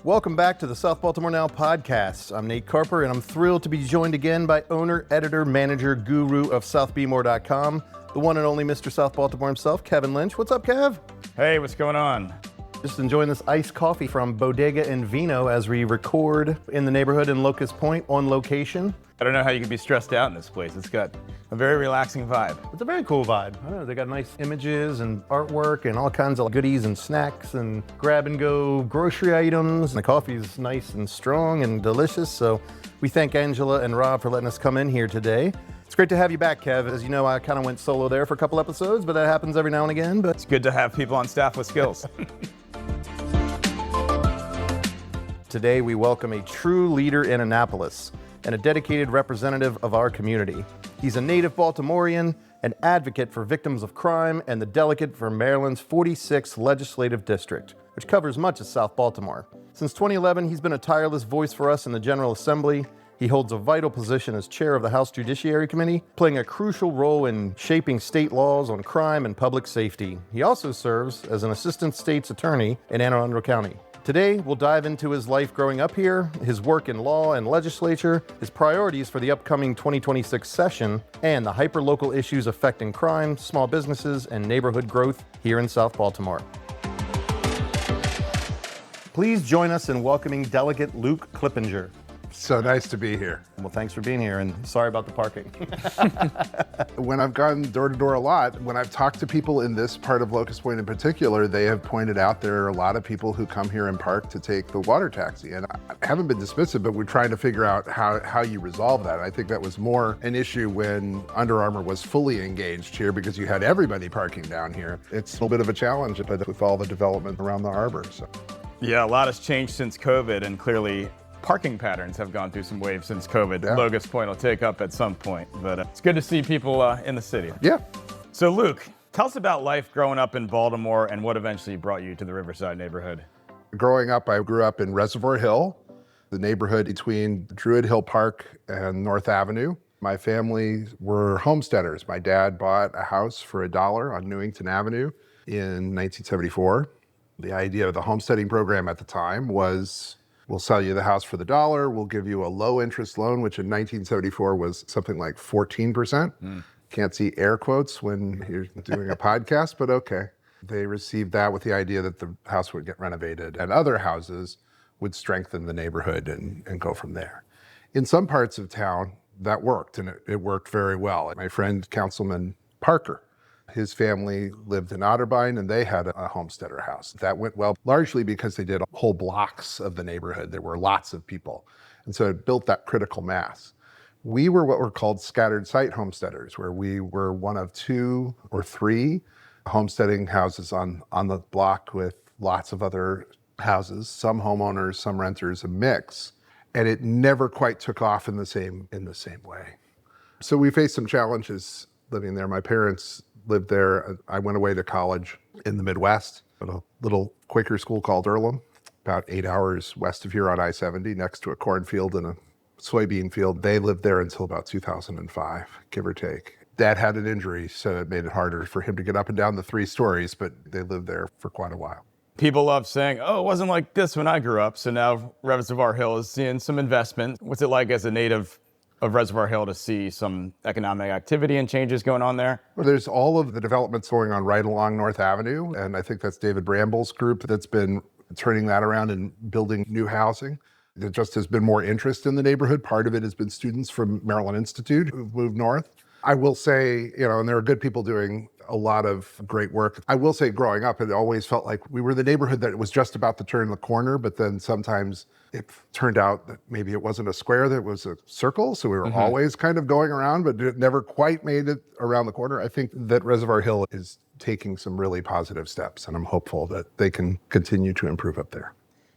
Welcome back to the South Baltimore Now podcast. I'm Nate Carper, and I'm thrilled to be joined again by owner, editor, manager, guru of SouthBmore.com, the one and only Mr. South Baltimore himself, Kevin Lynch. What's up, Kev? Hey, what's going on? Just enjoying this iced coffee from Bodega and Vino as we record in the neighborhood in Locust Point on location. I don't know how you can be stressed out in this place. It's got a very relaxing vibe. It's a very cool vibe. I don't know, they got nice images and artwork and all kinds of goodies and snacks and grab and go grocery items. And the coffee's nice and strong and delicious. So we thank Angela and Rob for letting us come in here today. It's great to have you back, Kev. As you know, I kind of went solo there for a couple episodes, but that happens every now and again. But it's good to have people on staff with skills. Today we welcome a true leader in Annapolis and a dedicated representative of our community. He's a native Baltimorean, an advocate for victims of crime, and the delegate for Maryland's 46th Legislative District, which covers much of South Baltimore. Since 2011, he's been a tireless voice for us in the General Assembly. He holds a vital position as chair of the House Judiciary Committee, playing a crucial role in shaping state laws on crime and public safety. He also serves as an assistant state's attorney in Anne Arundel County. Today, we'll dive into his life growing up here, his work in law and legislature, his priorities for the upcoming 2026 session, and the hyper-local issues affecting crime, small businesses, and neighborhood growth here in South Baltimore. Please join us in welcoming Delegate Luke Clippinger. So nice to be here. Well, thanks for being here, and sorry about the parking. When I've gone door to door a lot, when I've talked to people in this part of Locust Point in particular, they have pointed out there are a lot of people who come here and park to take the water taxi. And I haven't been dismissive, but we're trying to figure out how you resolve that. I think that was more an issue when Under Armour was fully engaged here because you had everybody parking down here. It's a little bit of a challenge, but with all the development around the harbor. So. Yeah, a lot has changed since COVID, and clearly parking patterns have gone through some waves since COVID. Yeah. Locust Point will take up at some point, but it's good to see people in the city. Yeah. So Luke, tell us about life growing up in Baltimore and what eventually brought you to the Riverside neighborhood. Growing up, I grew up in Reservoir Hill, the neighborhood between Druid Hill Park and North Avenue. My family were homesteaders. My dad bought a house for $1 on Newington Avenue in 1974. The idea of the homesteading program at the time was, we'll sell you the house for $1. We'll give you a low interest loan, which in 1974 was something like 14%. Can't see air quotes when you're doing a podcast, but okay. They received that with the idea that the house would get renovated and other houses would strengthen the neighborhood and go from there. In some parts of town, that worked, and it worked very well. My friend, Councilman Parker, his family lived in Otterbein, and they had a homesteader house. That went well, largely because they did whole blocks of the neighborhood. There were lots of people. And so it built that critical mass. We were what were called scattered site homesteaders, where we were one of 2 or 3 homesteading houses on the block with lots of other houses, some homeowners, some renters, a mix. And it never quite took off in the same way. So we faced some challenges living there. My parents lived there. I went away to college in the Midwest at a little Quaker school called Earlham, about 8 hours west of here on I-70, next to a cornfield and a soybean field. They lived there until about 2005, give or take. Dad had an injury, so it made it harder for him to get up and down the 3 stories, but they lived there for quite a while. People love saying, oh, it wasn't like this when I grew up, so now Reservoir Hill is seeing some investment. What's it like as a native of Reservoir Hill to see some economic activity and changes going on there? Well, there's all of the developments going on right along North Avenue, and I think that's David Bramble's group that's been turning that around and building new housing. There just has been more interest in the neighborhood. Part of it has been students from Maryland Institute who've moved north. I will say, and there are good people doing a lot of great work. I will say growing up, it always felt like we were the neighborhood that was just about to turn the corner, but then sometimes it turned out that maybe it wasn't a square, that it was a circle. So we were always kind of going around, but it never quite made it around the corner. I think that Reservoir Hill is taking some really positive steps, and I'm hopeful that they can continue to improve up there.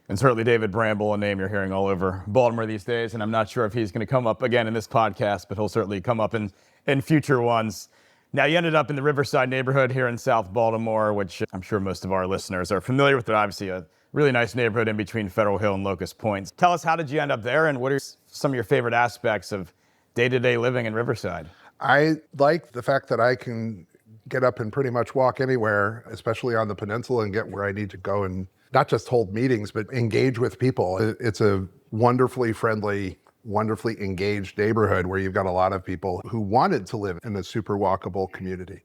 And certainly David Bramble, a name you're hearing all over Baltimore these days, and I'm not sure if he's going to come up again in this podcast, but he'll certainly come up in future ones. Now, you ended up in the Riverside neighborhood here in South Baltimore, which I'm sure most of our listeners are familiar with. It obviously a really nice neighborhood in between Federal Hill and Locust Point. Tell us, how did you end up there, and what are some of your favorite aspects of day-to-day living in Riverside? I like the fact that I can get up and pretty much walk anywhere, especially on the peninsula, and get where I need to go and not just hold meetings, but engage with people. It's a wonderfully friendly, wonderfully engaged neighborhood where you've got a lot of people who wanted to live in a super walkable community.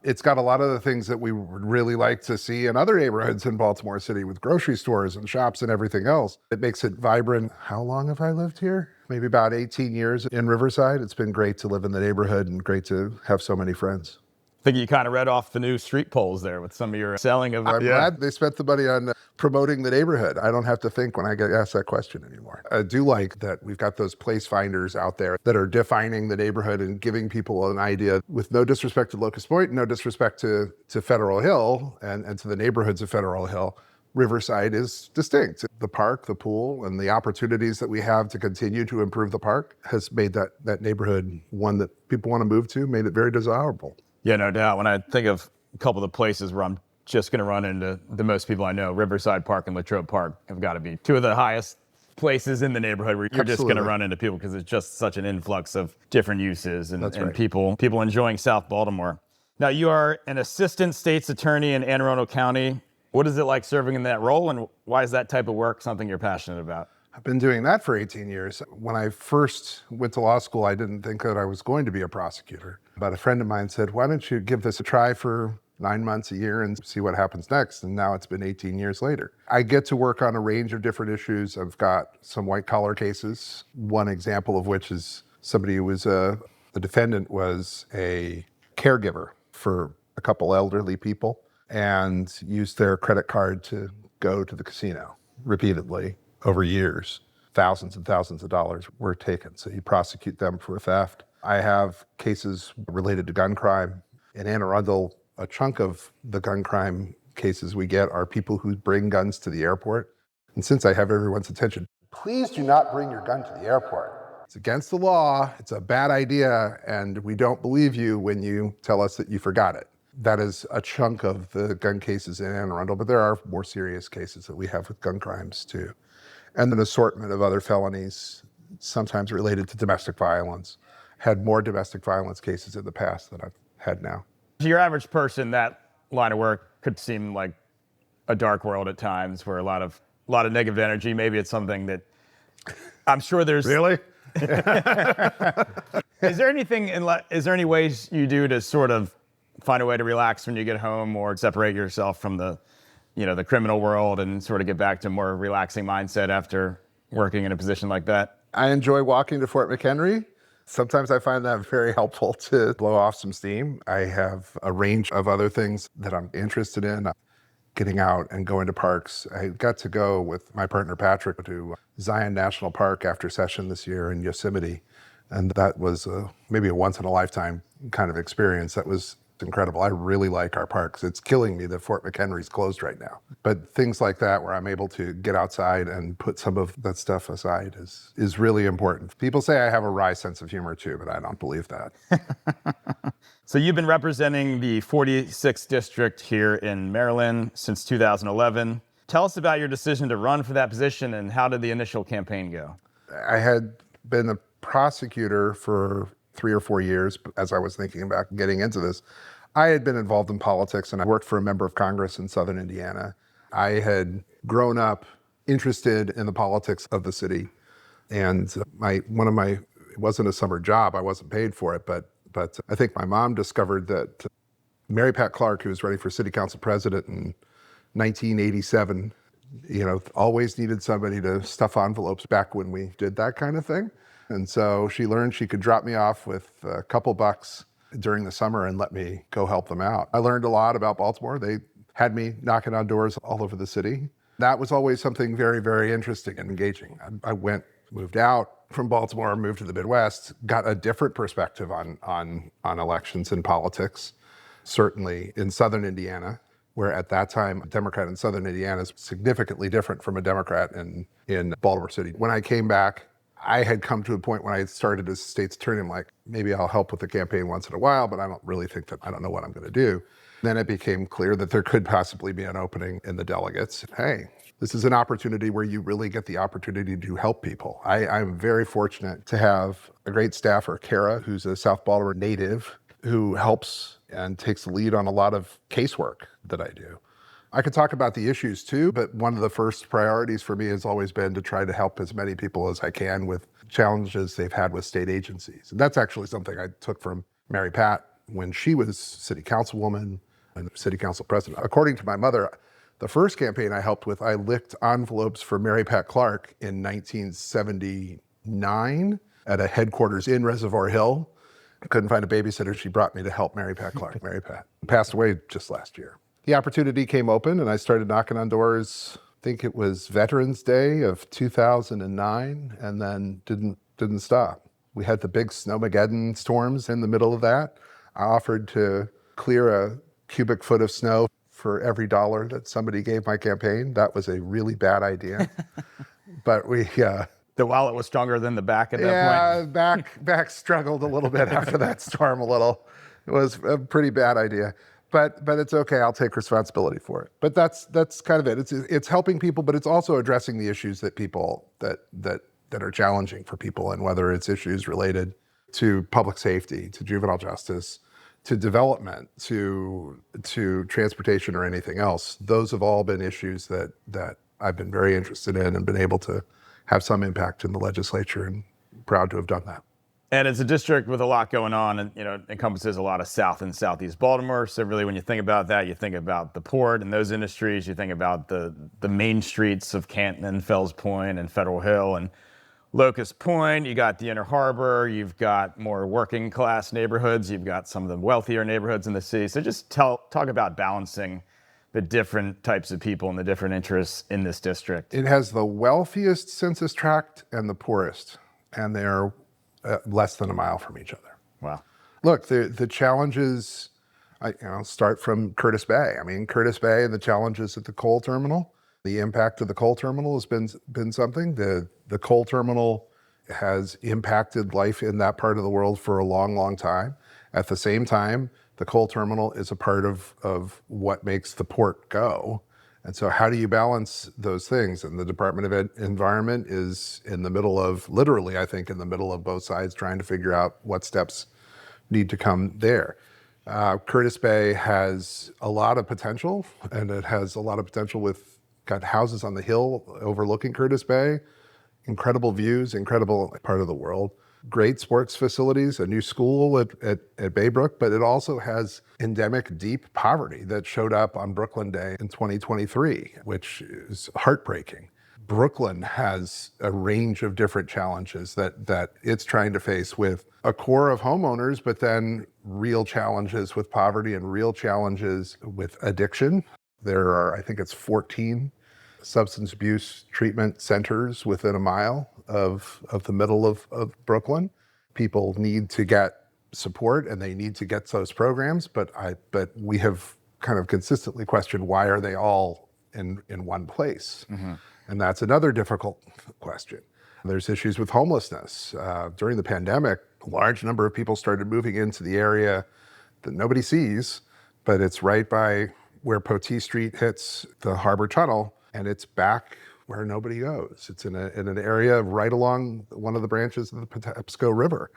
It's got a lot of the things that we would really like to see in other neighborhoods in Baltimore City with grocery stores and shops and everything else. It makes it vibrant. How long have I lived here? Maybe about 18 years in Riverside. It's been great to live in the neighborhood and great to have so many friends. I think you kind of read off the new street polls there with some of your selling of. I'm glad they spent the money on promoting the neighborhood. I don't have to think when I get asked that question anymore. I do like that we've got those place finders out there that are defining the neighborhood and giving people an idea, with no disrespect to Locust Point, no disrespect to Federal Hill and to the neighborhoods of Federal Hill. Riverside is distinct. The park, the pool, and the opportunities that we have to continue to improve the park has made that neighborhood one that people want to move to, made it very desirable. Yeah, no doubt. When I think of a couple of the places where I'm just going to run into the most people I know, Riverside Park and Latrobe Park have got to be two of the highest places in the neighborhood where you're just going to run into people because it's just such an influx of different uses and right. people enjoying South Baltimore. Now, you are an assistant state's attorney in Anne Arundel County. What is it like serving in that role, and why is that type of work something you're passionate about? I've been doing that for 18 years. When I first went to law school, I didn't think that I was going to be a prosecutor. But a friend of mine said, why don't you give this a try for 9 months, a year, and see what happens next? And now it's been 18 years later. I get to work on a range of different issues. I've got some white collar cases, one example of which is somebody who was the defendant was a caregiver for a couple elderly people and used their credit card to go to the casino repeatedly over years. Thousands and thousands of dollars were taken. So you prosecute them for theft. I have cases related to gun crime. In Anne Arundel, a chunk of the gun crime cases we get are people who bring guns to the airport. And since I have everyone's attention, please do not bring your gun to the airport. It's against the law, it's a bad idea, and we don't believe you when you tell us that you forgot it. That is a chunk of the gun cases in Anne Arundel, but there are more serious cases that we have with gun crimes too. And an assortment of other felonies, sometimes related to domestic violence. Had more domestic violence cases in the past than I've had now. To your average person, that line of work could seem like a dark world at times, where a lot of negative energy. Maybe it's something that I'm sure there's. Really? Is there any ways you do to sort of find a way to relax when you get home, or separate yourself from the criminal world and sort of get back to a more relaxing mindset after working in a position like that? I enjoy walking to Fort McHenry. Sometimes I find that very helpful to blow off some steam. I have a range of other things that I'm interested in. Getting out and going to parks. I got to go with my partner Patrick to Zion National Park after session this year in Yosemite. And that was maybe a once in a lifetime kind of experience. That was incredible. I really like our parks. It's killing me that Fort McHenry's closed right now. But things like that where I'm able to get outside and put some of that stuff aside is really important. People say I have a wry sense of humor too, but I don't believe that. So you've been representing the 46th district here in Maryland since 2011. Tell us about your decision to run for that position, and how did the initial campaign go? I had been a prosecutor for 3 or 4 years as I was thinking about getting into this. I had been involved in politics, and I worked for a member of Congress in Southern Indiana. I had grown up interested in the politics of the city, and it wasn't a summer job. I wasn't paid for it, but I think my mom discovered that Mary Pat Clark, who was running for city council president in 1987, always needed somebody to stuff envelopes back when we did that kind of thing. And so she learned she could drop me off with a couple bucks during the summer and let me go help them out. I learned a lot about Baltimore. They had me knocking on doors all over the city. That was always something very, very interesting and engaging. I moved out from Baltimore, moved to the Midwest, got a different perspective on elections and politics, certainly in Southern Indiana, where at that time, a Democrat in Southern Indiana is significantly different from a Democrat in Baltimore City. When I came back, I had come to a point when I started as state's attorney, I'm like, maybe I'll help with the campaign once in a while, but I don't really think that I don't know what I'm going to do. Then it became clear that there could possibly be an opening in the delegates. Hey, this is an opportunity where you really get the opportunity to help people. I'm very fortunate to have a great staffer, Kara, who's a South Baltimore native, who helps and takes the lead on a lot of casework that I do. I could talk about the issues too, but one of the first priorities for me has always been to try to help as many people as I can with challenges they've had with state agencies. And that's actually something I took from Mary Pat when she was city councilwoman and city council president. According to my mother, the first campaign I helped with, I licked envelopes for Mary Pat Clark in 1979 at a headquarters in Reservoir Hill. I couldn't find a babysitter. She brought me to help Mary Pat Clark. Mary Pat passed away just last year. The opportunity came open and I started knocking on doors. I think it was Veterans Day of 2009, and then didn't stop. We had the big Snowmageddon storms in the middle of that. I offered to clear a cubic foot of snow for every dollar that somebody gave my campaign. That was a really bad idea. But we The wallet was stronger than the back at that point? Yeah, back struggled a little bit after that storm a little. It was a pretty bad idea. But it's okay, I'll take responsibility for it. But that's kind of it. It's helping people, but it's also addressing the issues that people that are challenging for people, and whether it's issues related to public safety, to juvenile justice, to development, to transportation or anything else. Those have all been issues that I've been very interested in and been able to have some impact in the legislature, and proud to have done that. And it's a district with a lot going on, and it encompasses a lot of South and Southeast Baltimore. So really, when you think about that, you think about the port and those industries. You think about the main streets of Canton and Fells Point and Federal Hill and Locust Point. You got the Inner Harbor. You've got more working class neighborhoods. You've got some of the wealthier neighborhoods in the city. So just talk about balancing the different types of people and the different interests in this district. It has the wealthiest census tract and the poorest, and they're less than a mile from each other. Wow. Look, the challenges, start from Curtis Bay. I mean, Curtis Bay and the challenges at the coal terminal, the impact of the coal terminal has been something. The coal terminal has impacted life in that part of the world for a long, long time. At the same time, the coal terminal is a part of what makes the port go. And so how do you balance those things? And the Department of Environment is in the middle of, literally, I think, in the middle of both sides trying to figure out what steps need to come there. Curtis Bay has a lot of potential, and it has a lot of potential with got houses on the hill overlooking Curtis Bay, incredible views, incredible part of the world. Great sports facilities, a new school at Baybrook, but it also has endemic deep poverty that showed up on Brooklyn Day in 2023, which is heartbreaking. Brooklyn has a range of different challenges that it's trying to face with a core of homeowners, but then real challenges with poverty and real challenges with addiction. There are, I think it's 14 substance abuse treatment centers within a mile of the middle of Brooklyn. People need to get support and they need to get those programs, but we have kind of consistently questioned, why are they all in one place? Mm-hmm. And that's another difficult question. There's issues with homelessness. During the pandemic, a large number of people started moving into the area that nobody sees, but it's right by where Potee Street hits the Harbor Tunnel, and it's back where nobody goes. It's in an area right along one of the branches of the Patapsco River.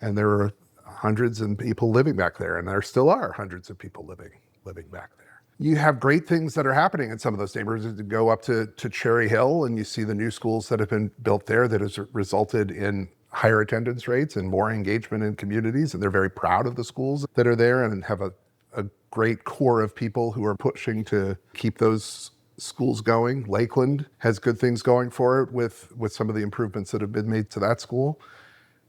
And there are hundreds of people living back there, and there still are hundreds of people living back there. You have great things that are happening in some of those neighborhoods. You go up to Cherry Hill, and you see the new schools that have been built there that has resulted in higher attendance rates and more engagement in communities. And they're very proud of the schools that are there and have a great core of people who are pushing to keep those schools going. Lakeland has good things going for it with some of the improvements that have been made to that school.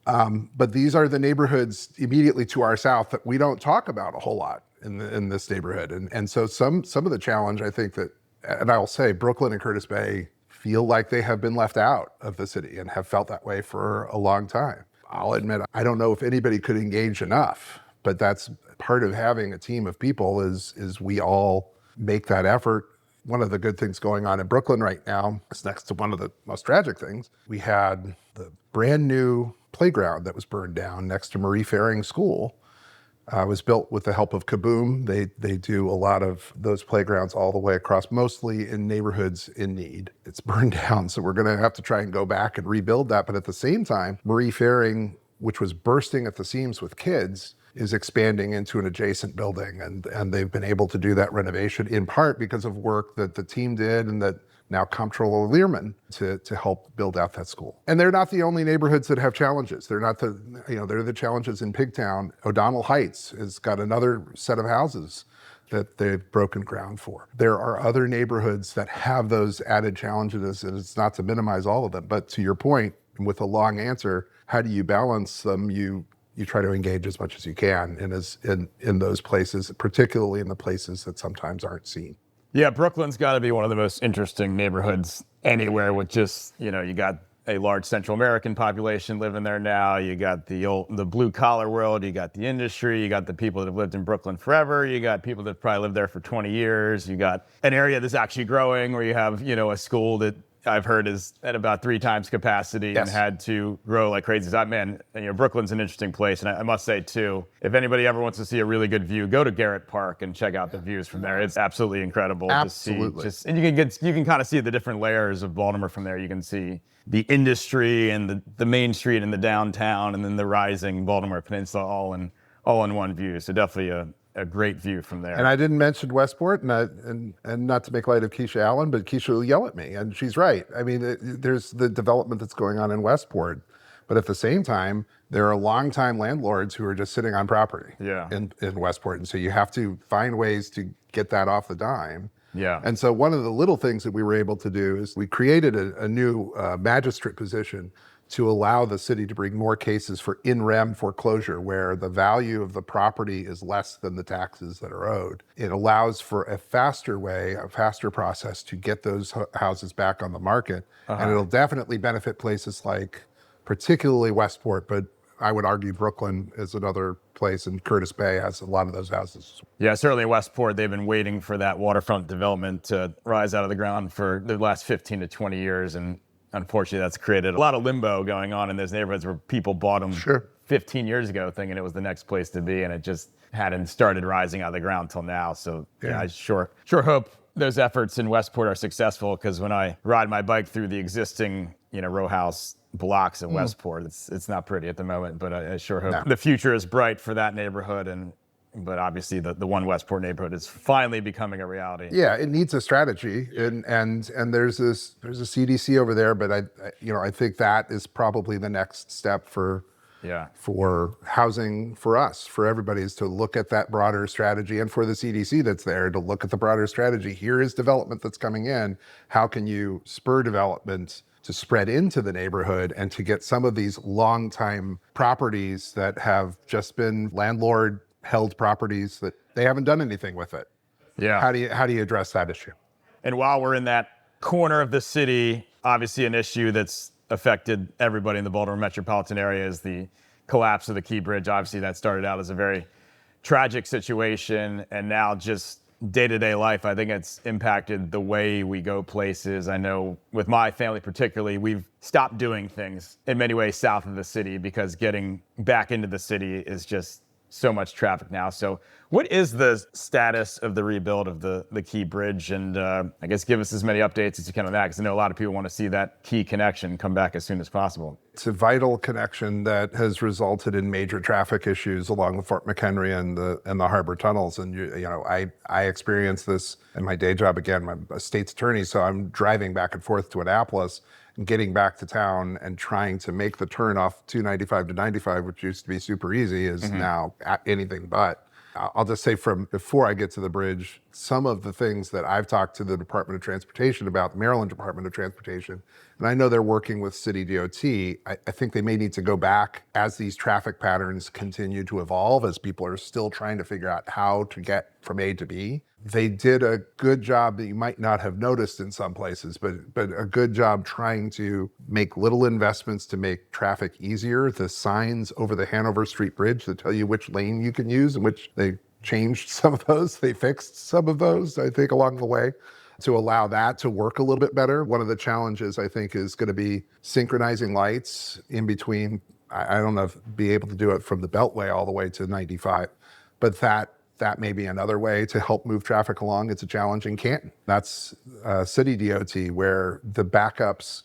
But these are the neighborhoods immediately to our south that we don't talk about a whole lot in this neighborhood. And so some of the challenge, I think that, and I will say, Brooklyn and Curtis Bay feel like they have been left out of the city and have felt that way for a long time. I'll admit, I don't know if anybody could engage enough, but that's part of having a team of people is we all make that effort. One of the good things going on in Brooklyn right now is next to one of the most tragic things. We had the brand new playground that was burned down next to Marie Fairing School. It was built with the help of Kaboom. They do a lot of those playgrounds all the way across, mostly in neighborhoods in need. It's burned down, so we're gonna have to try and go back and rebuild that. But at the same time, Marie Fairing, which was bursting at the seams with kids, is expanding into an adjacent building. And they've been able to do that renovation in part because of work that the team did and that now Comptroller Learman to help build out that school. And they're not the only neighborhoods that have challenges. They're not they're the challenges in Pigtown. O'Donnell Heights has got another set of houses that they've broken ground for. There are other neighborhoods that have those added challenges, and it's not to minimize all of them, but to your point, with a long answer, how do you balance them? You try to engage as much as you can in those places, particularly in the places that sometimes aren't seen. Yeah, Brooklyn's got to be one of the most interesting neighborhoods anywhere with just, you got a large Central American population living there now. You got the blue collar world. You got the industry. You got the people that have lived in Brooklyn forever. You got people that probably lived there for 20 years. You got an area that's actually growing where you have, a school that I've heard is at about 3 times capacity. Yes. And had to grow like crazy. So, man, Brooklyn's an interesting place. And I must say, too, if anybody ever wants to see a really good view, go to Garrett Park and check out the views from there. It's absolutely incredible Absolutely. to see. And you can kind of see the different layers of Baltimore from there. You can see the industry and the main street and the downtown and then the rising Baltimore Peninsula all in one view. So definitely a great view from there. And I didn't mention Westport, and not to make light of Keisha Allen, but Keisha will yell at me, and she's right. I mean, there's the development that's going on in Westport, but at the same time, there are longtime landlords who are just sitting on property in Westport, and so you have to find ways to get that off the dime. Yeah. And so one of the little things that we were able to do is we created a new magistrate position to allow the city to bring more cases for in rem foreclosure, where the value of the property is less than the taxes that are owed. It allows for a faster process to get those houses back on the market. And it'll definitely benefit places like particularly Westport, but I would argue Brooklyn is another place, and Curtis Bay has a lot of those houses. Yeah, certainly Westport, they've been waiting for that waterfront development to rise out of the ground for the last 15 to 20 years. And unfortunately, that's created a lot of limbo going on in those neighborhoods where people bought them 15 years ago thinking it was the next place to be, and it just hadn't started rising out of the ground till now. So I sure hope those efforts in Westport are successful, because when I ride my bike through the existing row house blocks in Westport, it's not pretty at the moment, but I sure hope the future is bright for that neighborhood. But obviously the One Westport neighborhood is finally becoming a reality. Yeah, it needs a strategy, and there's a CDC over there, but I think that is probably the next step for housing for us, for everybody, is to look at that broader strategy, and for the CDC that's there to look at the broader strategy. Here is development that's coming in. How can you spur development to spread into the neighborhood and to get some of these long-time properties that have just been landlord-held properties that they haven't done anything with it? Yeah. How do you address that issue? And while we're in that corner of the city, obviously an issue that's affected everybody in the Baltimore metropolitan area is the collapse of the Key Bridge. Obviously, that started out as a very tragic situation, and now just day-to-day life, I think it's impacted the way we go places. I know with my family particularly, we've stopped doing things in many ways south of the city because getting back into the city is just so much traffic now. So what is the status of the rebuild of the Key Bridge? And I guess give us as many updates as you can on that, because I know a lot of people want to see that key connection come back as soon as possible. It's a vital connection that has resulted in major traffic issues along the Fort McHenry and the harbor tunnels. And I experienced this in my day job. Again, I'm a state's attorney, so I'm driving back and forth to Annapolis and getting back to town and trying to make the turn off 295 to 95, which used to be super easy, is now anything but. I'll just say, from before I get to the bridge, some of the things that I've talked to the Department of Transportation about, the Maryland Department of Transportation, and I know they're working with City DOT, I think they may need to go back as these traffic patterns continue to evolve, as people are still trying to figure out how to get from A to B. They did a good job that you might not have noticed in some places, but a good job trying to make little investments to make traffic easier. The signs over the Hanover Street Bridge that tell you which lane you can use, and which they changed some of those, they fixed some of those, I think, along the way, to allow that to work a little bit better. One of the challenges, I think, is going to be synchronizing lights in between. I don't know if be able to do it from the Beltway all the way to 95, but that may be another way to help move traffic along. It's a challenge in Canton. That's City DOT, where the backups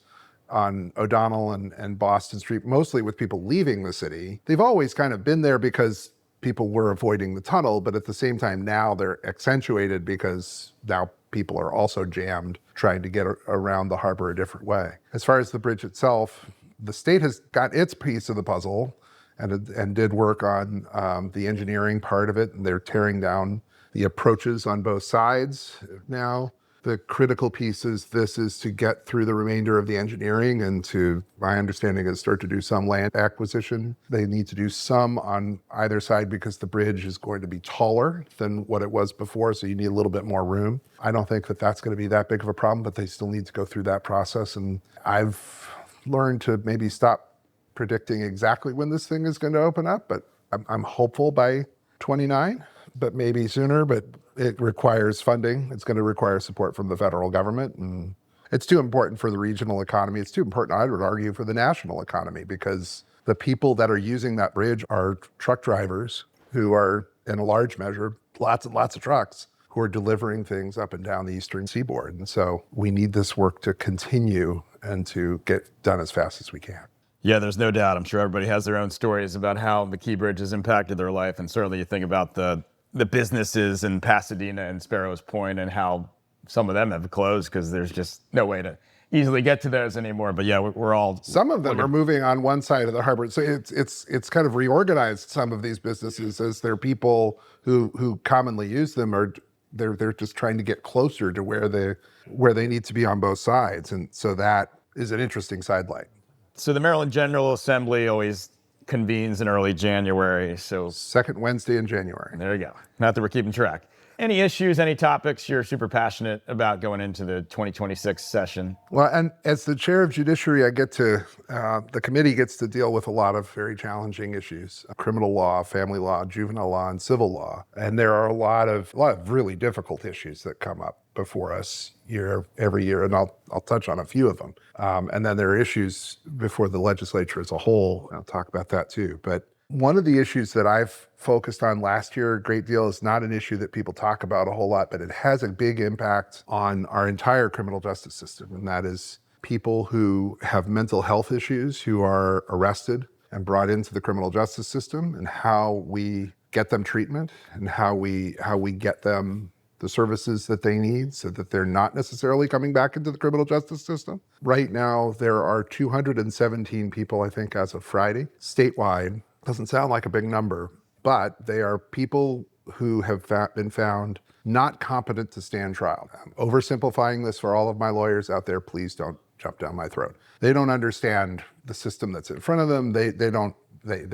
on O'Donnell and Boston Street, mostly with people leaving the city, they've always kind of been there because people were avoiding the tunnel, but at the same time now they're accentuated because now people are also jammed trying to get around the harbor a different way. As far as the bridge itself, the state has got its piece of the puzzle and did work on the engineering part of it, and they're tearing down the approaches on both sides now. The critical piece is to get through the remainder of the engineering and to, my understanding is, start to do some land acquisition. They need to do some on either side because the bridge is going to be taller than what it was before, so you need a little bit more room. I don't think that that's going to be that big of a problem, but they still need to go through that process. And I've learned to maybe stop predicting exactly when this thing is going to open up, but I'm hopeful by 29, but maybe sooner. But it requires funding. It's going to require support from the federal government. And it's too important for the regional economy. It's too important, I would argue, for the national economy, because the people that are using that bridge are truck drivers who are, in a large measure, lots and lots of trucks who are delivering things up and down the eastern seaboard. And so we need this work to continue and to get done as fast as we can. Yeah, there's no doubt. I'm sure everybody has their own stories about how the Key Bridge has impacted their life. And certainly you think about the businesses in Pasadena and Sparrows Point and how some of them have closed because there's just no way to easily get to those anymore. But yeah, we're all... Some of them are moving on one side of the harbor. So it's kind of reorganized some of these businesses as they're people who commonly use them, or they're just trying to get closer to where they need to be on both sides. And so that is an interesting sidelight. So the Maryland General Assembly always convenes in early January. So second Wednesday in January. There you go. Not that we're keeping track. Any issues, any topics you're super passionate about going into the 2026 session? Well, and as the chair of judiciary, the committee gets to deal with a lot of very challenging issues: criminal law, family law, juvenile law, and civil law. And there are a lot of really difficult issues that come up before us every year, and I'll touch on a few of them. And then there are issues before the legislature as a whole. I'll talk about that too. But one of the issues that I've focused on last year a great deal is not an issue that people talk about a whole lot, but it has a big impact on our entire criminal justice system. And that is people who have mental health issues who are arrested and brought into the criminal justice system, and how we get them treatment and how we get them the services that they need so that they're not necessarily coming back into the criminal justice system. Right now, there are 217 people, I think, as of Friday, statewide. Doesn't sound like a big number, but they are people who have been found not competent to stand trial. I'm oversimplifying this for all of my lawyers out there. Please don't jump down my throat. They don't understand the system that's in front of them. They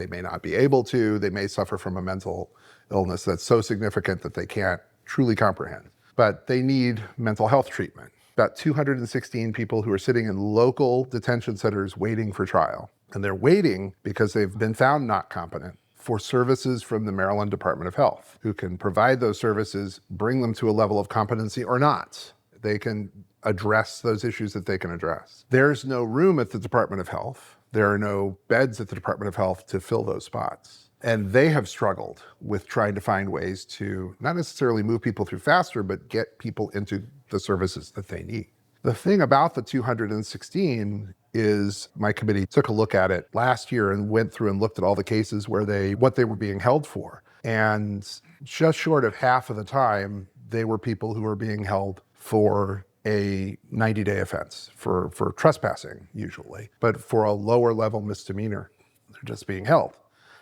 may not be able to. They may suffer from a mental illness that's so significant that they can't truly comprehend. But they need mental health treatment. About 216 people who are sitting in local detention centers waiting for trial. And they're waiting because they've been found not competent for services from the Maryland Department of Health, who can provide those services, bring them to a level of competency or not. They can address those issues that they can address. There's no room at the Department of Health. There are no beds at the Department of Health to fill those spots. And they have struggled with trying to find ways to not necessarily move people through faster, but get people into the services that they need. The thing about the 216 is my committee took a look at it last year and went through and looked at all the cases what they were being held for. And just short of half of the time, they were people who were being held for a 90-day offense, for trespassing usually, but for a lower level misdemeanor, they're just being held.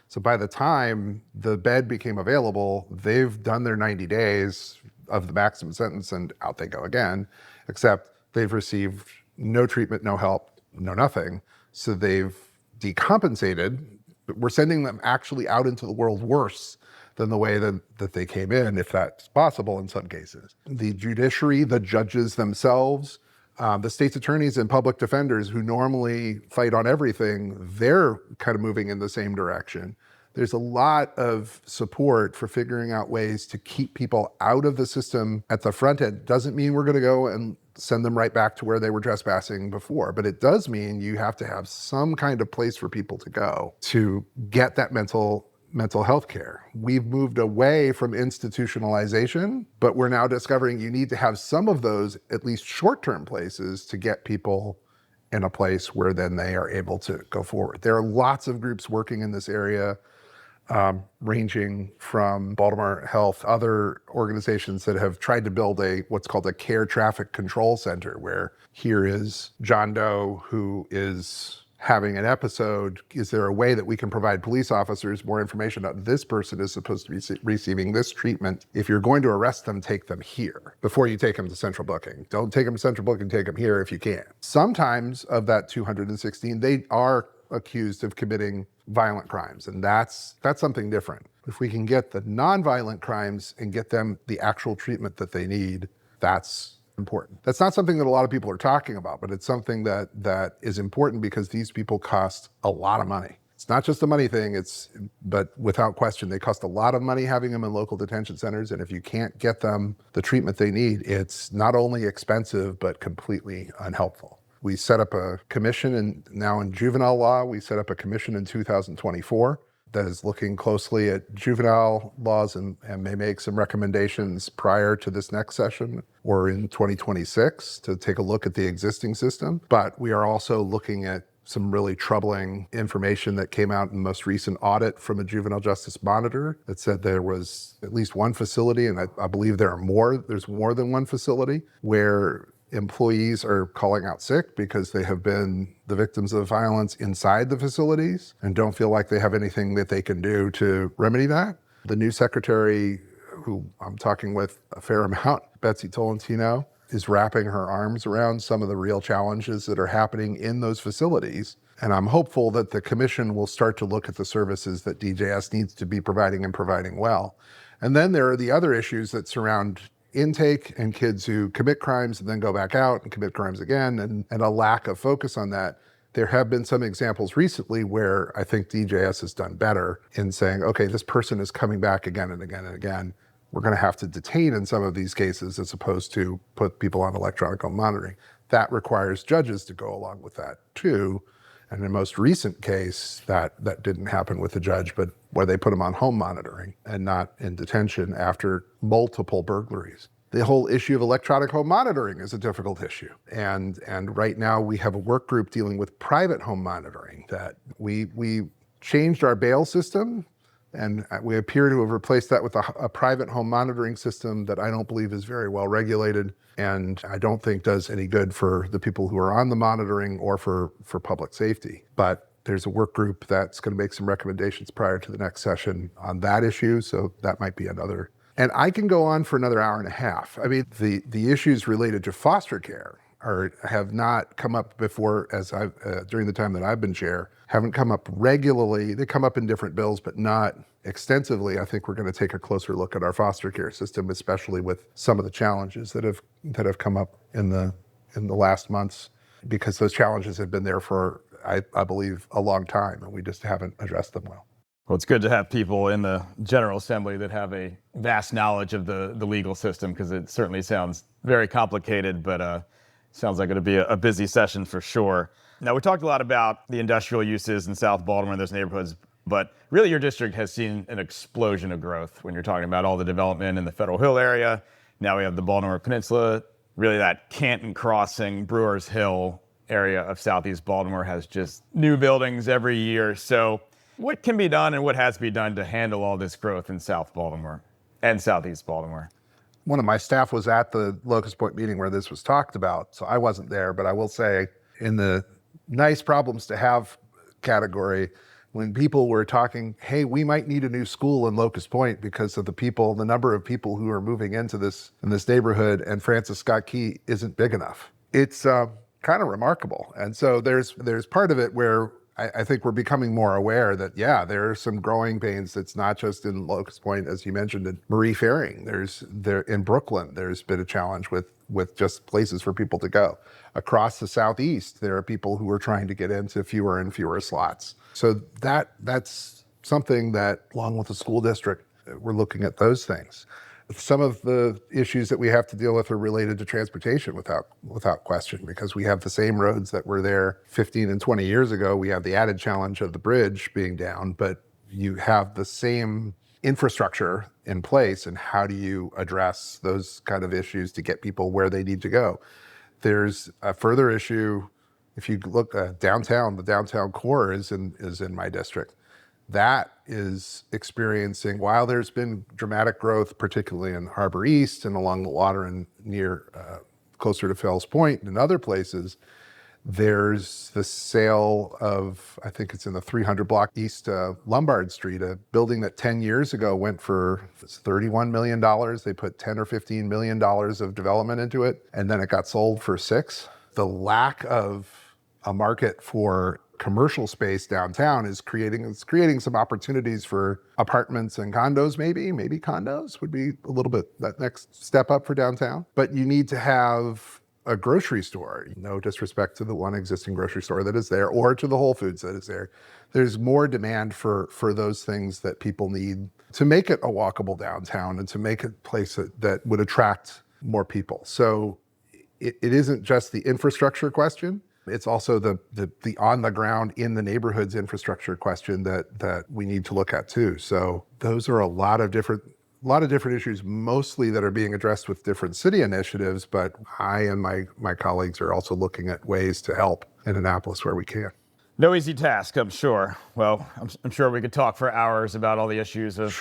So by the time the bed became available, they've done their 90 days of the maximum sentence and out they go again, except they've received no treatment, no help, no nothing. So they've decompensated, but we're sending them actually out into the world worse than the way that they came in, if that's possible in some cases. The judiciary, the judges themselves, the state's attorneys and public defenders who normally fight on everything, they're kind of moving in the same direction. There's a lot of support for figuring out ways to keep people out of the system at the front end. Doesn't mean we're going to go and send them right back to where they were trespassing before, but it does mean you have to have some kind of place for people to go to get that mental health care. We've moved away from institutionalization, but we're now discovering you need to have some of those, at least short-term places, to get people in a place where then they are able to go forward. There are lots of groups working in this area. ranging from Baltimore Health, other organizations that have tried to build what's called a care traffic control center, where here is John Doe who is having an episode. Is there a way that we can provide police officers more information about this person is supposed to be receiving this treatment? If you're going to arrest them, take them here before you take them to central booking. Don't take them to central booking, take them here if you can. Sometimes of that 216, they are accused of committing violent crimes, and that's something different. If we can get the nonviolent crimes and get them the actual treatment that they need, that's important. That's not something that a lot of people are talking about, but it's something that is important because these people cost a lot of money. It's not just a money thing, but without question, they cost a lot of money having them in local detention centers, and if you can't get them the treatment they need, it's not only expensive, but completely unhelpful. We set up a commission, and now in juvenile law, we set up a commission in 2024 that is looking closely at juvenile laws and may make some recommendations prior to this next session or in 2026 to take a look at the existing system. But we are also looking at some really troubling information that came out in the most recent audit from a juvenile justice monitor that said there was at least one facility, and I believe there's more than one facility, where employees are calling out sick because they have been the victims of violence inside the facilities and don't feel like they have anything that they can do to remedy that. The new secretary, who I'm talking with a fair amount, Betsy Tolentino, is wrapping her arms around some of the real challenges that are happening in those facilities. And I'm hopeful that the commission will start to look at the services that DJS needs to be providing and providing well. And then there are the other issues that surround intake and kids who commit crimes and then go back out and commit crimes again, and a lack of focus on that. There have been some examples recently where I think DJS has done better in saying, okay, this person is coming back again and again and again. We're going to have to detain in some of these cases as opposed to put people on electronic home monitoring. That requires judges to go along with that too. And in the most recent case, that didn't happen with the judge, but where they put him on home monitoring and not in detention after multiple burglaries. The whole issue of electronic home monitoring is a difficult issue. And right now we have a work group dealing with private home monitoring that we changed our bail system, and we appear to have replaced that with a private home monitoring system that I don't believe is very well regulated, and I don't think does any good for the people who are on the monitoring or for public safety. But there's a work group that's going to make some recommendations prior to the next session on that issue, so that might be another. And I can go on for another hour and a half. I mean, the issues related to foster care have not come up before during the time that I've been chair, haven't come up regularly. They come up in different bills, but not extensively. I think we're going to take a closer look at our foster care system, especially with some of the challenges that have come up in the last months, because those challenges have been there for, I believe, a long time, and we just haven't addressed them well. Well, it's good to have people in the General Assembly that have a vast knowledge of the legal system, because it certainly sounds very complicated, but sounds like it'll be a busy session for sure. Now, we talked a lot about the industrial uses in South Baltimore and those neighborhoods, but really your district has seen an explosion of growth when you're talking about all the development in the Federal Hill area. Now we have the Baltimore Peninsula, really that Canton Crossing, Brewers Hill area of Southeast Baltimore has just new buildings every year. So what can be done and what has to be done to handle all this growth in South Baltimore and Southeast Baltimore? One of my staff was at the Locust Point meeting where this was talked about, so I wasn't there, but I will say in the nice problems to have category, when people were talking, hey, we might need a new school in Locust Point because of the number of people who are moving in this neighborhood, and Francis Scott Key isn't big enough. It's kind of remarkable. And so there's part of it where I think we're becoming more aware that, yeah, there are some growing pains. That's not just in Locust Point, as you mentioned, in Marie Fairing. There in Brooklyn, there's been a challenge with just places for people to go. Across the Southeast, there are people who are trying to get into fewer and fewer slots. So that's something that, along with the school district, we're looking at those things. Some of the issues that we have to deal with are related to transportation without question, because we have the same roads that were there 15 and 20 years ago. We have the added challenge of the bridge being down, but you have the same infrastructure in place, and how do you address those kind of issues to get people where they need to go? There's a further issue. If you look at downtown, the downtown core is in my district. that is experiencing, while there's been dramatic growth, particularly in Harbor East and along the water and near closer to Fells Point and other places, there's the sale of, I think it's in the 300 block East Lombard Street, a building that 10 years ago went for $31 million. They put $10 or $15 million of development into it, and then it got sold for $6 million. The lack of a market for commercial space downtown is creating some opportunities for apartments and condos. Maybe condos would be a little bit that next step up for downtown. But you need to have a grocery store. No disrespect to the one existing grocery store that is there, or to the Whole Foods that is there. There's more demand for those things that people need to make it a walkable downtown and to make it a place that would attract more people. So it isn't just the infrastructure question. It's also the on the ground in the neighborhoods infrastructure question that we need to look at too. So those are a lot of different issues, mostly that are being addressed with different city initiatives, but I and my colleagues are also looking at ways to help in Annapolis where we can. No easy task, I'm sure. Well, I'm sure we could talk for hours about all the issues of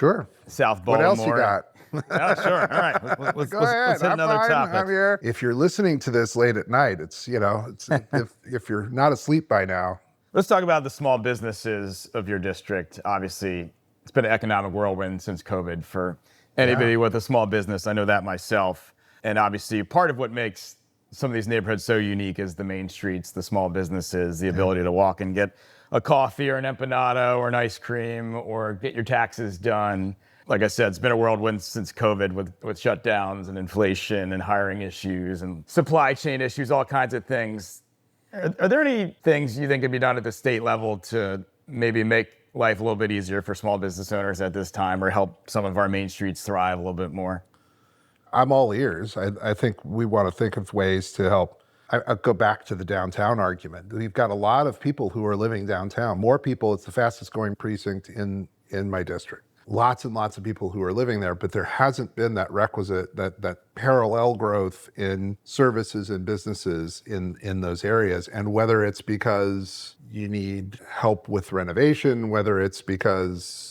South Baltimore. What else you got? Oh, sure. All right. Let's Let's hit another topic. I'm here. If you're listening to this late at night, it's if you're not asleep by now. Let's talk about the small businesses of your district. Obviously, it's been an economic whirlwind since COVID for anybody with a small business. I know that myself. And obviously, part of what makes some of these neighborhoods so unique is the main streets, the small businesses, the ability to walk and get a coffee or an empanada or an ice cream or get your taxes done. Like I said, it's been a whirlwind since COVID with shutdowns and inflation and hiring issues and supply chain issues, all kinds of things. Are there any things you think could be done at the state level to maybe make life a little bit easier for small business owners at this time, or help some of our main streets thrive a little bit more? I'm all ears. I think we want to think of ways to help. I'll go back to the downtown argument. We've got a lot of people who are living downtown. More people. It's the fastest growing precinct in my district. Lots and lots of people who are living there, but there hasn't been that requisite, that parallel growth in services and businesses in those areas. And whether it's because you need help with renovation, whether it's because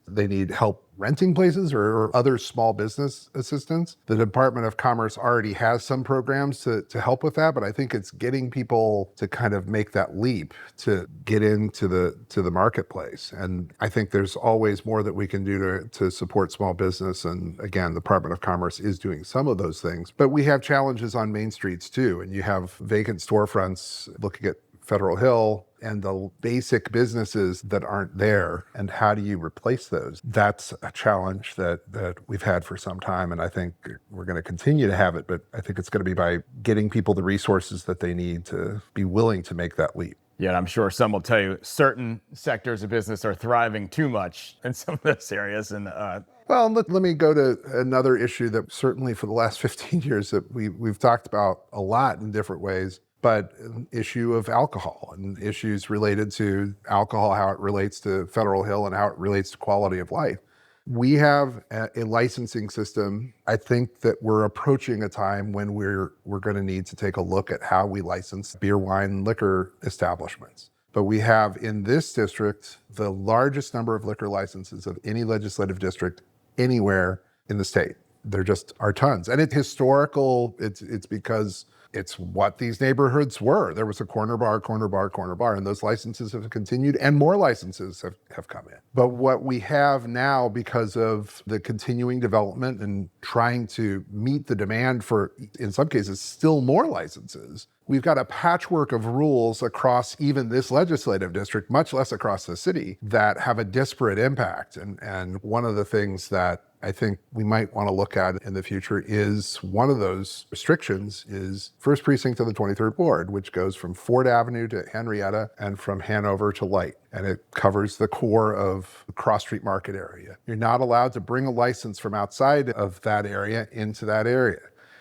they need help renting places or other small business assistance, the Department of Commerce already has some programs to help with that. But I think it's getting people to kind of make that leap to get into the marketplace. And I think there's always more that we can do to support small business. And again, the Department of Commerce is doing some of those things. But we have challenges on main streets too. And you have vacant storefronts looking at Federal Hill and the basic businesses that aren't there, and how do you replace those? That's a challenge that we've had for some time, and I think we're going to continue to have it, but I think it's going to be by getting people the resources that they need to be willing to make that leap. Yeah, and I'm sure some will tell you certain sectors of business are thriving too much in some of those areas. And well, let me go to another issue that certainly for the last 15 years that we've talked about a lot in different ways, but an issue of alcohol and issues related to alcohol, how it relates to Federal Hill and how it relates to quality of life. We have a licensing system. I think that we're approaching a time when we're going to need to take a look at how we license beer, wine, and liquor establishments. But we have in this district the largest number of liquor licenses of any legislative district anywhere in the state. There just are tons. And it's historical. It's because it's what these neighborhoods were. There was a corner bar, and those licenses have continued, and more licenses have come in. But what we have now, because of the continuing development and trying to meet the demand for, in some cases, still more licenses, we've got a patchwork of rules across even this legislative district, much less across the city, that have a disparate impact. And one of the things that I think we might want to look at in the future is one of those restrictions is First Precinct of the 23rd Ward, which goes from Ford Avenue to Henrietta and from Hanover to Light. And it covers the core of the Cross Street Market area. You're not allowed to bring a license from outside of that area into that area.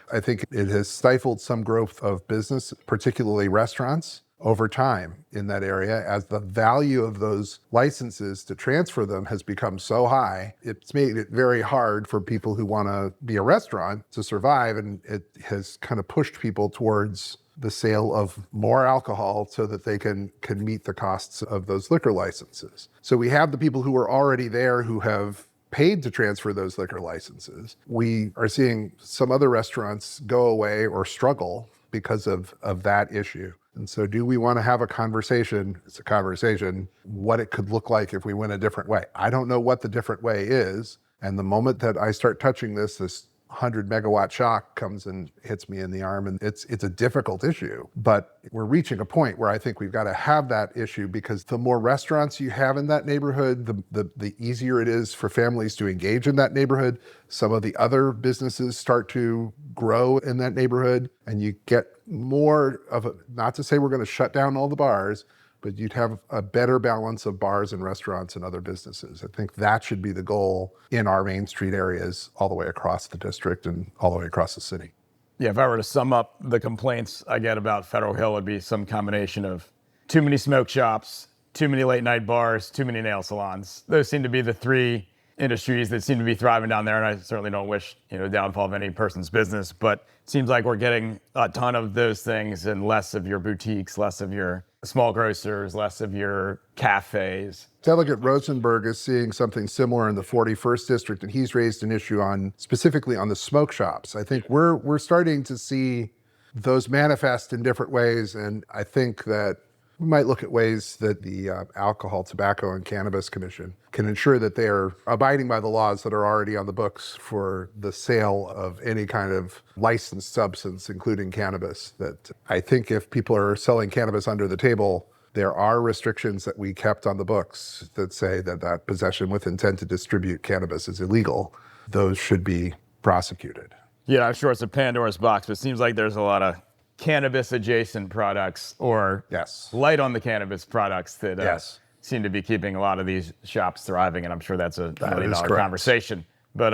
I think it has stifled some growth of business, particularly restaurants, over time in that area as the value of those licenses to transfer them has become so high. It's made it very hard for people who want to be a restaurant to survive, and it has kind of pushed people towards the sale of more alcohol so that they can meet the costs of those liquor licenses. So we have the people who are already there who have paid to transfer those liquor licenses. We are seeing some other restaurants go away or struggle because of that issue. And so do we want to have a conversation? It's a conversation, what it could look like if we went a different way. I don't know what the different way is. And the moment that I start touching this 100 megawatt shock comes and hits me in the arm, and it's a difficult issue. But we're reaching a point where I think we've got to have that issue, because the more restaurants you have in that neighborhood, the easier it is for families to engage in that neighborhood. Some of the other businesses start to grow in that neighborhood, and you get more of a, not to say we're going to shut down all the bars, but you'd have a better balance of bars and restaurants and other businesses. I think that should be the goal in our Main Street areas all the way across the district and all the way across the city. Yeah, if I were to sum up the complaints I get about Federal Hill, it'd be some combination of too many smoke shops, too many late night bars, too many nail salons. Those seem to be the three industries that seem to be thriving down there, and I certainly don't wish downfall of any person's business, but it seems like we're getting a ton of those things and less of your boutiques, less of your small grocers, less of your cafes. Delegate Rosenberg is seeing something similar in the 41st district, and he's raised an issue specifically on the smoke shops. I think we're starting to see those manifest in different ways, and I think that we might look at ways that the Alcohol, Tobacco, and Cannabis Commission can ensure that they are abiding by the laws that are already on the books for the sale of any kind of licensed substance, including cannabis. That I think if people are selling cannabis under the table, there are restrictions that we kept on the books that say that possession with intent to distribute cannabis is illegal. Those should be prosecuted. Yeah, I'm sure it's a Pandora's box, but it seems like there's a lot of cannabis adjacent products or light on the cannabis products that seem to be keeping a lot of these shops thriving, and I'm sure that's a $1 million conversation. But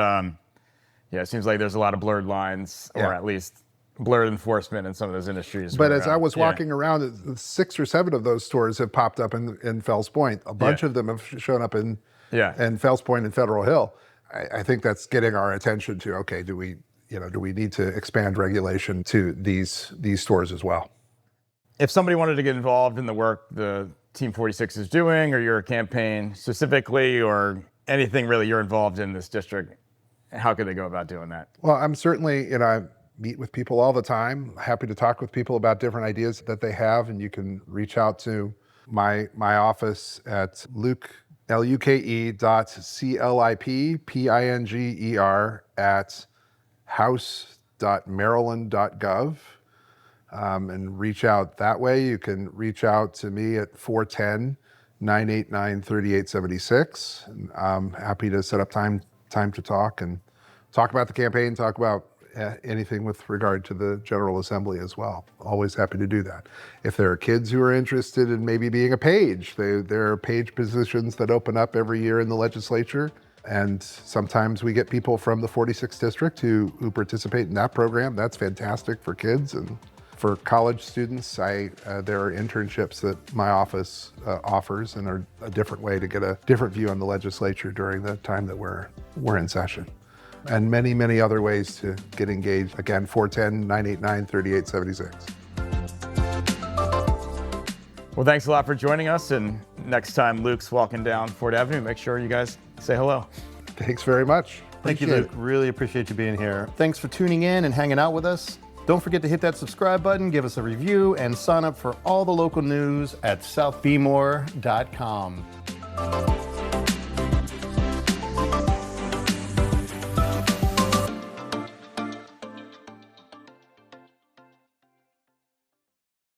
it seems like there's a lot of blurred lines, or at least blurred enforcement in some of those industries. But as I was walking around, 6 or 7 of those stores have popped up in Fells Point. A bunch of them have shown up in Fells Point and Federal Hill. I think that's getting our attention to, okay, do we need to expand regulation to these stores as well? If somebody wanted to get involved in the work the Team 46 is doing, or your campaign specifically, or anything really you're involved in this district, how could they go about doing that? Well, I'm certainly, I meet with people all the time. Happy to talk with people about different ideas that they have, and you can reach out to my office at luke.clippinger at house.maryland.gov, and reach out that way. You can reach out to me at 410-989-3876. And I'm happy to set up time to talk about the campaign, talk about anything with regard to the General Assembly as well. Always happy to do that. If there are kids who are interested in maybe being a page, there are page positions that open up every year in the legislature. And sometimes we get people from the 46th district who participate in that program. That's fantastic for kids. And for college students, there are internships that my office offers, and are a different way to get a different view on the legislature during the time that we're in session. And many, many other ways to get engaged. Again, 410-989-3876. Well, thanks a lot for joining us. And next time Luke's walking down Ford Avenue, make sure you guys say hello. Thanks very much. Thank you, Luke. Really appreciate you being here. Thanks for tuning in and hanging out with us. Don't forget to hit that subscribe button, give us a review, and sign up for all the local news at southbmore.com.